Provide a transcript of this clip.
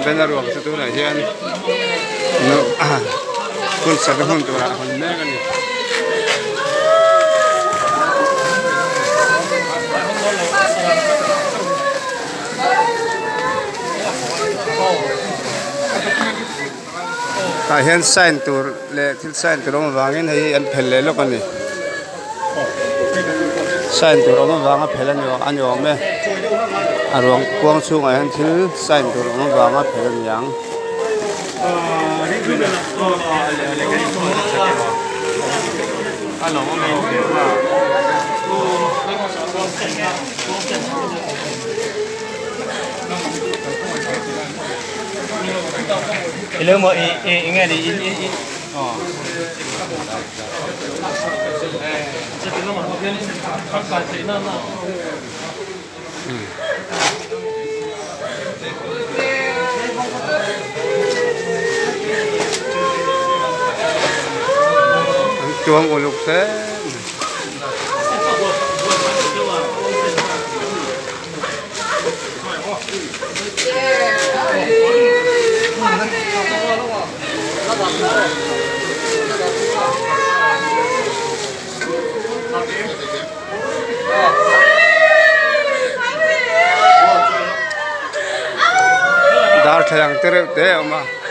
banner ruộng cho tôi này hiện nó con sạt nó không tụi nào còn mấy cái này tại hiện sign tour lệ til sign tour ông vàng này anh phải lệ lúc này sign tour ông vàng phải lên nhiều anh nhiều mấy ruộng quang xuống anh til sign tour ông vàng phải lên nhiều Ilu mo ingin di oh. chuông của lục thế dar thang tere te oma